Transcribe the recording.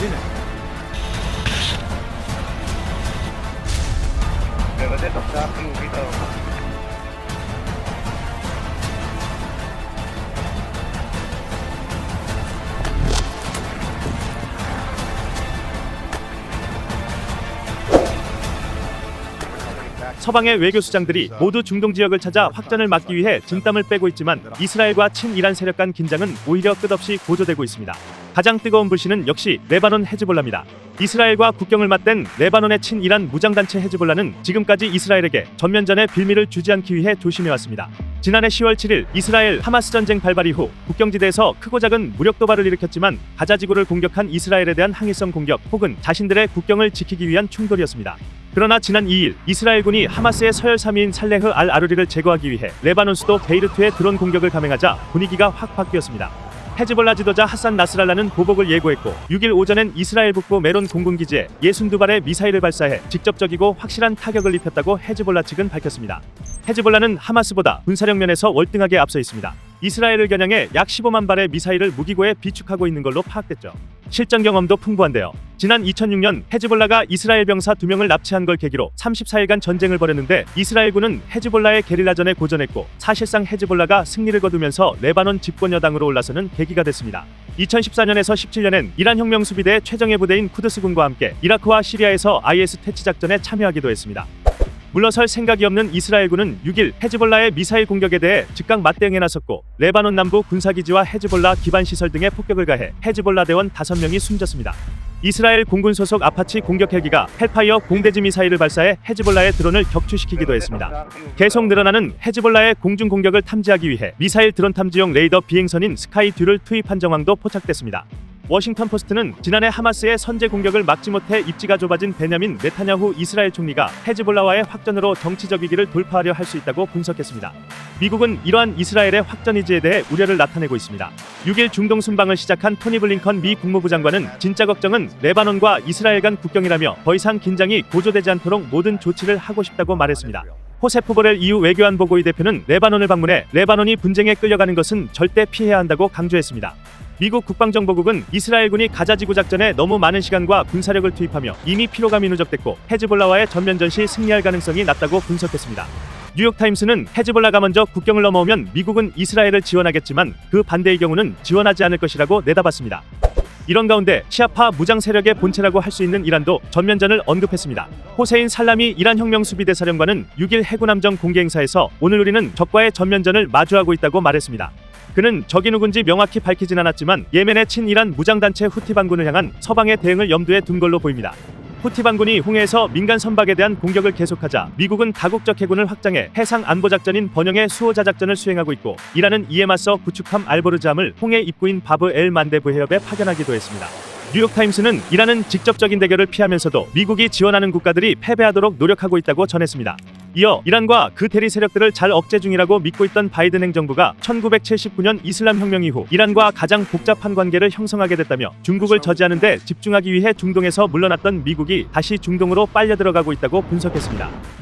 Pero de estos trabajos un poquito. 서방의 외교수장들이 모두 중동 지역을 찾아 확전을 막기 위해 진땀을 빼고 있지만 이스라엘과 친이란 세력 간 긴장은 오히려 끝없이 고조되고 있습니다. 가장 뜨거운 불씨는 역시 레바논 헤즈볼라입니다. 이스라엘과 국경을 맞댄 레바논의 친이란 무장단체 헤즈볼라는 지금까지 이스라엘에게 전면전의 빌미를 주지 않기 위해 조심해왔습니다. 지난해 10월 7일 이스라엘 하마스 전쟁 발발 이후 국경지대에서 크고 작은 무력 도발을 일으켰지만 가자지구를 공격한 이스라엘에 대한 항의성 공격 혹은 자신들의 국경을 지키기 위한 충돌이었습니다. 그러나 지난 2일 이스라엘군이 하마스의 서열 3위인 살레흐 알 아루리를 제거하기 위해 레바논 수도 베이루트에 드론 공격을 감행하자 분위기가 확 바뀌었습니다. 헤즈볼라 지도자 하산 나스랄라는 보복을 예고했고 6일 오전엔 이스라엘 북부 메론 공군기지에 62발의 미사일을 발사해 직접적이고 확실한 타격을 입혔다고 헤즈볼라 측은 밝혔습니다. 헤즈볼라는 하마스보다 군사력 면에서 월등하게 앞서 있습니다. 이스라엘을 겨냥해 약 15만 발의 미사일을 무기고에 비축하고 있는 걸로 파악됐죠. 실전 경험도 풍부한데요. 지난 2006년 헤즈볼라가 이스라엘 병사 2명을 납치한 걸 계기로 34일간 전쟁을 벌였는데 이스라엘군은 헤즈볼라의 게릴라전에 고전했고 사실상 헤즈볼라가 승리를 거두면서 레바논 집권 여당으로 올라서는 계기가 됐습니다. 2014년에서 17년엔 이란 혁명수비대의 최정예 부대인 쿠드스군과 함께 이라크와 시리아에서 IS 퇴치 작전에 참여하기도 했습니다. 물러설 생각이 없는 이스라엘군은 6일 헤즈볼라의 미사일 공격에 대해 즉각 맞대응에 나섰고 레바논 남부 군사기지와 헤즈볼라 기반 시설 등에 폭격을 가해 헤즈볼라 대원 5명이 숨졌습니다. 이스라엘 공군 소속 아파치 공격 헬기가 헬파이어 공대지 미사일을 발사해 헤즈볼라의 드론을 격추시키기도 했습니다. 계속 늘어나는 헤즈볼라의 공중 공격을 탐지하기 위해 미사일 드론 탐지용 레이더 비행선인 스카이2를 투입한 정황도 포착됐습니다. 워싱턴 포스트는 지난해 하마스의 선제 공격을 막지 못해 입지가 좁아진 베냐민 네타냐후 이스라엘 총리가 헤즈볼라와의 확전으로 정치적 위기를 돌파하려 할 수 있다고 분석했습니다. 미국은 이러한 이스라엘의 확전 의지에 대해 우려를 나타내고 있습니다. 6일 중동 순방을 시작한 토니 블링컨 미 국무부 장관은 진짜 걱정은 레바논과 이스라엘 간 국경이라며 더 이상 긴장이 고조되지 않도록 모든 조치를 하고 싶다고 말했습니다. 호세프 보렐 EU 외교안보고위 대표는 레바논을 방문해 레바논이 분쟁에 끌려가는 것은 절대 피해야 한다고 강조했습니다. 미국 국방정보국은 이스라엘군이 가자지구 작전에 너무 많은 시간과 군사력을 투입하며 이미 피로감이 누적됐고 헤즈볼라와의 전면전 시 승리할 가능성이 낮다고 분석했습니다. 뉴욕타임스는 헤즈볼라가 먼저 국경을 넘어오면 미국은 이스라엘을 지원하겠지만 그 반대의 경우는 지원하지 않을 것이라고 내다봤습니다. 이런 가운데 시아파 무장 세력의 본체라고 할 수 있는 이란도 전면전을 언급했습니다. 호세인 살라미 이란 혁명수비대 사령관은 6일 해군함정 공개 행사에서 오늘 우리는 적과의 전면전을 마주하고 있다고 말했습니다. 그는 적이 누군지 명확히 밝히진 않았지만 예멘의 친이란 무장단체 후티 반군을 향한 서방의 대응을 염두에 둔 걸로 보입니다. 후티 반군이 홍해에서 민간 선박에 대한 공격을 계속하자 미국은 다국적 해군을 확장해 해상 안보 작전인 번영의 수호자 작전을 수행하고 있고 이란은 이에 맞서 구축함 알보르즈함을 홍해 입구인 바브 엘 만데브 해협에 파견하기도 했습니다. 뉴욕타임스는 이란은 직접적인 대결을 피하면서도 미국이 지원하는 국가들이 패배하도록 노력하고 있다고 전했습니다. 이어 이란과 그 대리 세력들을 잘 억제 중이라고 믿고 있던 바이든 행정부가 1979년 이슬람 혁명 이후 이란과 가장 복잡한 관계를 형성하게 됐다며 중국을 저지하는 데 집중하기 위해 중동에서 물러났던 미국이 다시 중동으로 빨려 들어가고 있다고 분석했습니다.